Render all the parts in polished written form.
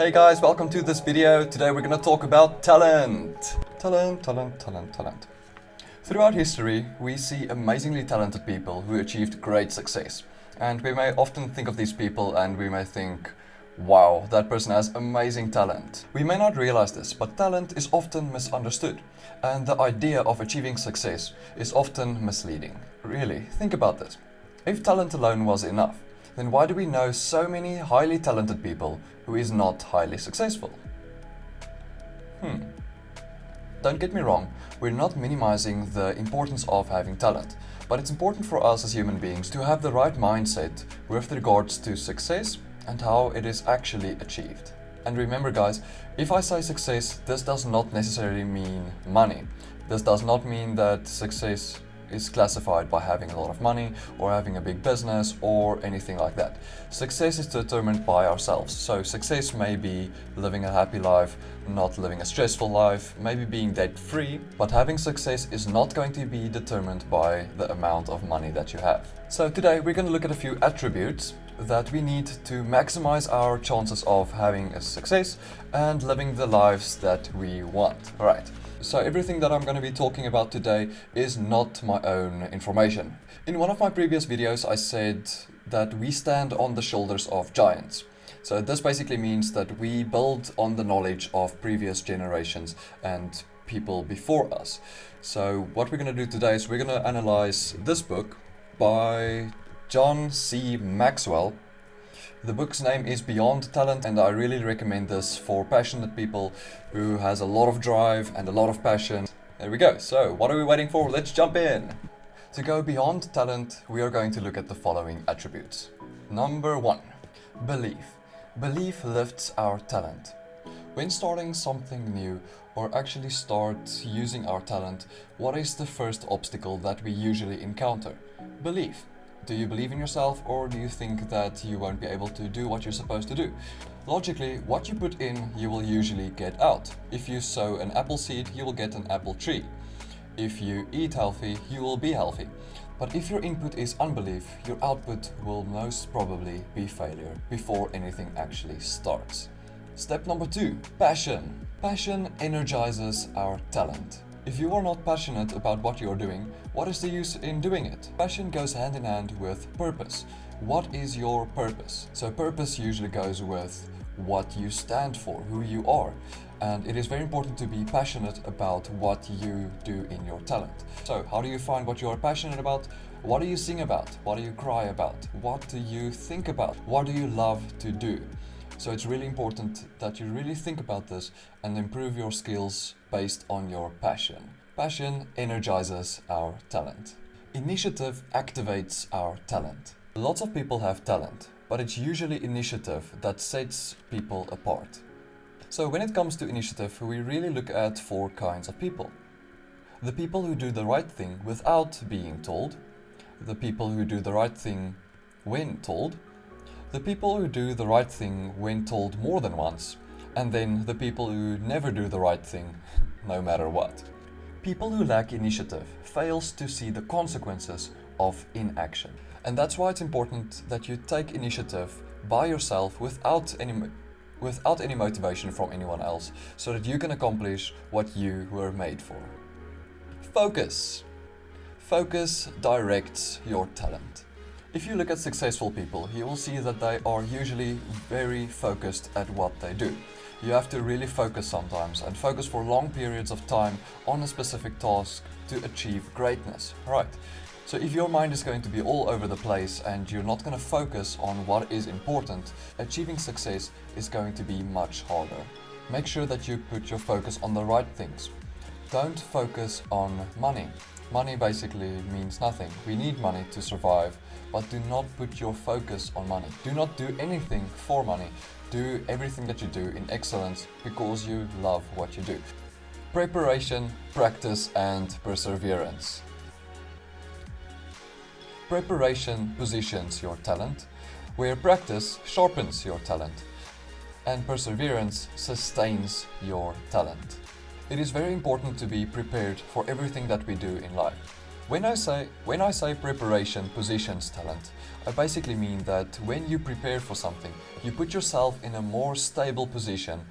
Hey guys, welcome to this video. Today we're going to talk about talent. Talent. Throughout history, we see amazingly talented people who achieved great success. And we may often think of these people and we may think, wow, that person has amazing talent. We may not realize this, but talent is often misunderstood. And the idea of achieving success is often misleading. Really, think about this. If talent alone was enough, then why do we know so many highly talented people who is not highly successful? Don't get me wrong, we're not minimizing the importance of having talent, but it's important for us as human beings to have the right mindset with regards to success and how it is actually achieved. And remember guys, if I say success, this does not necessarily mean money. This does not mean that success is classified by having a lot of money or having a big business or anything like that. Success is determined by ourselves. So success may be living a happy life, not living a stressful life, maybe being debt-free, but having success is not going to be determined by the amount of money that you have. So today we're going to look at a few attributes that we need to maximize our chances of having a success and living the lives that we want. All right. So everything that I'm going to be talking about today is not my own information. In one of my previous videos I said that we stand on the shoulders of giants. So this basically means that we build on the knowledge of previous generations and people before us. So what we're going to do today is we're going to analyze this book by John C. Maxwell. The book's name is Beyond Talent, and I really recommend this for passionate people who has a lot of drive and a lot of passion. There we go. So what are we waiting for? Let's jump in. To go beyond talent, we are going to look at the following attributes. Number 1, belief. Belief lifts our talent. When starting something new or actually start using our talent, what is the first obstacle that we usually encounter? Belief. Do you believe in yourself, or do you think that you won't be able to do what you're supposed to do? Logically, what you put in, you will usually get out. If you sow an apple seed, you will get an apple tree. If you eat healthy, you will be healthy. But if your input is unbelief, your output will most probably be failure before anything actually starts. Step number 2, passion. Passion energizes our talent. If you are not passionate about what you are doing, what is the use in doing it? Passion goes hand in hand with purpose. What is your purpose? So purpose usually goes with what you stand for, who you are. And it is very important to be passionate about what you do in your talent. So how do you find what you are passionate about? What do you sing about? What do you cry about? What do you think about? What do you love to do? So it's really important that you really think about this and improve your skills based on your passion. Passion energizes our talent. Initiative activates our talent. Lots of people have talent, but it's usually initiative that sets people apart. So when it comes to initiative, we really look at 4 kinds of people. The people who do the right thing without being told, the people who do the right thing when told, the people who do the right thing when told more than once, and then the people who never do the right thing, no matter what. People who lack initiative fails to see the consequences of inaction. And that's why it's important that you take initiative by yourself without any motivation from anyone else, so that you can accomplish what you were made for. Focus. Focus directs your talent. If you look at successful people, you will see that they are usually very focused at what they do. You have to really focus sometimes and focus for long periods of time on a specific task to achieve greatness. Right. So if your mind is going to be all over the place and you're not going to focus on what is important, achieving success is going to be much harder. Make sure that you put your focus on the right things. Don't focus on money. Money basically means nothing. We need money to survive, but do not put your focus on money. Do not do anything for money. Do everything that you do in excellence because you love what you do. Preparation, practice, and perseverance. Preparation positions your talent, where practice sharpens your talent, and perseverance sustains your talent. It is very important to be prepared for everything that we do in life. When I say preparation positions talent, I basically mean that when you prepare for something, you put yourself in a more stable position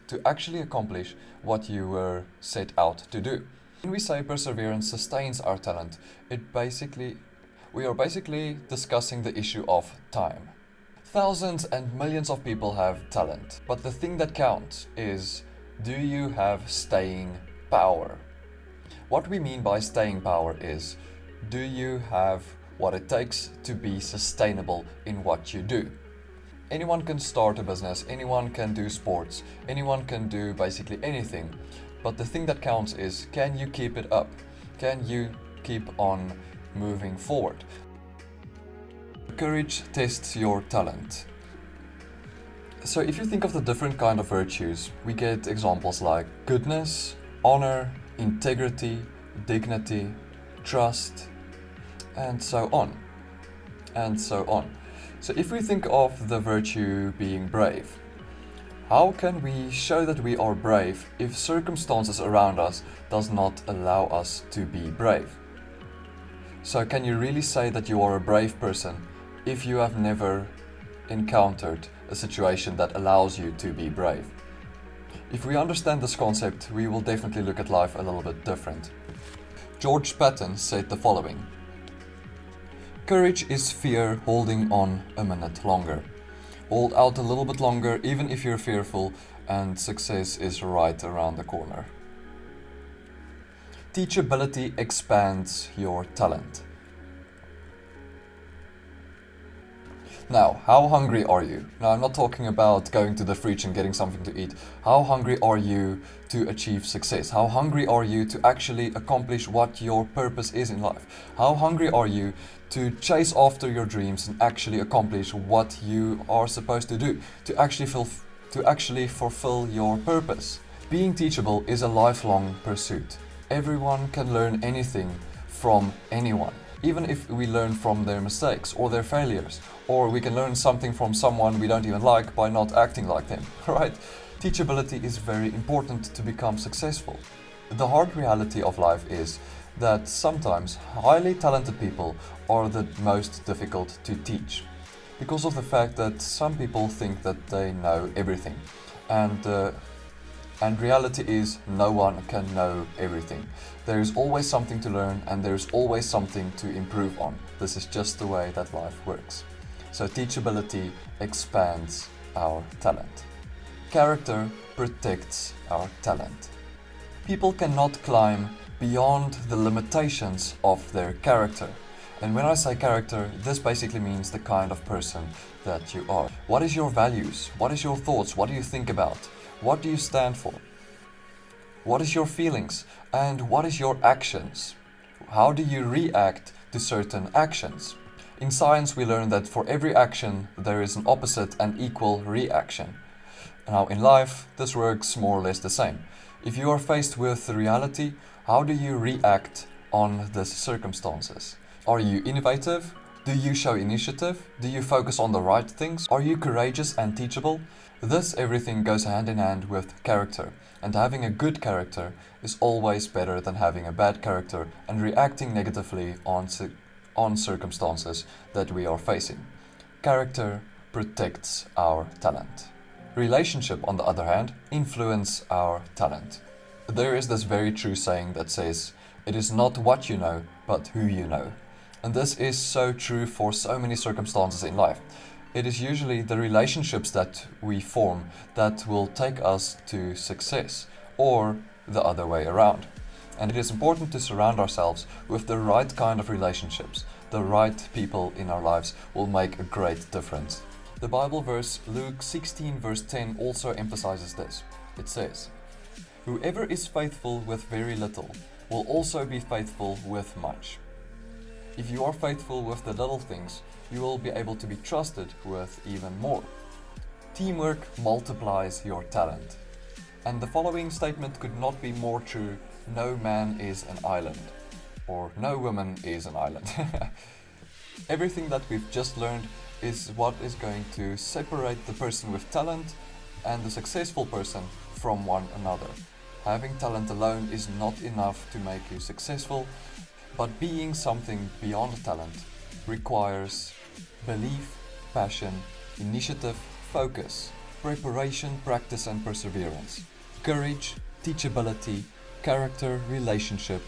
to actually accomplish what you were set out to do. When we say perseverance sustains our talent, we are basically discussing the issue of time. Thousands and millions of people have talent, but the thing that counts is, do you have staying power? What we mean by staying power is, do you have what it takes to be sustainable in what you do? Anyone can start a business, anyone can do sports, anyone can do basically anything. But the thing that counts is, can you keep it up? Can you keep on moving forward? Courage tests your talent. So if you think of the different kind of virtues, we get examples like goodness, honor, integrity, dignity, trust, and so on, and so on. So if we think of the virtue being brave, how can we show that we are brave if circumstances around us does not allow us to be brave? So can you really say that you are a brave person if you have never encountered a situation that allows you to be brave? If we understand this concept, we will definitely look at life a little bit different. George Patton said the following: "Courage is fear holding on a minute longer. Hold out a little bit longer even if you're fearful, and success is right around the corner." Teachability expands your talent. Now, how hungry are you? Now, I'm not talking about going to the fridge and getting something to eat. How hungry are you to achieve success? How hungry are you to actually accomplish what your purpose is in life? How hungry are you to chase after your dreams and actually accomplish what you are supposed to do, to actually fulfill your purpose? Being teachable is a lifelong pursuit. Everyone can learn anything from anyone, even if we learn from their mistakes or their failures, or we can learn something from someone we don't even like by not acting like them, right? Teachability is very important to become successful. The hard reality of life is that sometimes highly talented people are the most difficult to teach, because of the fact that some people think that they know everything, and reality is no one can know everything. There is always something to learn, and there is always something to improve on. This is just the way that life works. So teachability expands our talent. Character protects our talent. People cannot climb beyond the limitations of their character. And when I say character, this basically means the kind of person that you are. What is your values? What is your thoughts? What do you think about? What do you stand for? What is your feelings? And what is your actions? How do you react to certain actions? In science, we learn that for every action, there is an opposite and equal reaction. Now, in life, this works more or less the same. If you are faced with the reality, how do you react on the circumstances? Are you innovative? Do you show initiative? Do you focus on the right things? Are you courageous and teachable? This everything goes hand in hand with character, and having a good character is always better than having a bad character and reacting negatively on circumstances that we are facing. Character protects our talent. Relationship, on the other hand, influence our talent. There is this very true saying that says, "It is not what you know, but who you know." And this is so true for so many circumstances in life. It is usually the relationships that we form that will take us to success, or the other way around. And it is important to surround ourselves with the right kind of relationships. The right people in our lives will make a great difference. The Bible verse Luke 16 verse 10 also emphasizes this. It says, "Whoever is faithful with very little will also be faithful with much." If you are faithful with the little things, you will be able to be trusted with even more. Teamwork multiplies your talent. And the following statement could not be more true: no man is an island, or no woman is an island. Everything that we've just learned is what is going to separate the person with talent and the successful person from one another. Having talent alone is not enough to make you successful. But being something beyond talent requires belief, passion, initiative, focus, preparation, practice and perseverance, courage, teachability, character, relationship,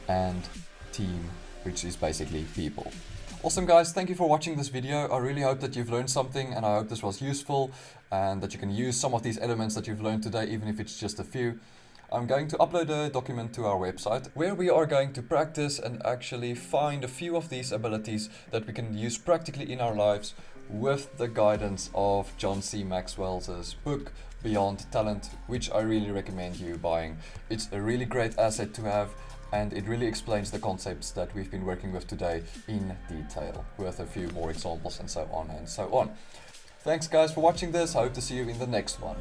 and team, which is basically people. Awesome guys, thank you for watching this video. I really hope that you've learned something, and I hope this was useful and that you can use some of these elements that you've learned today, even if it's just a few. I'm going to upload a document to our website where we are going to practice and actually find a few of these abilities that we can use practically in our lives with the guidance of John C. Maxwell's book Beyond Talent, which I really recommend you buying. It's a really great asset to have, and it really explains the concepts that we've been working with today in detail, with a few more examples and so on and so on. Thanks guys for watching this. I hope to see you in the next one.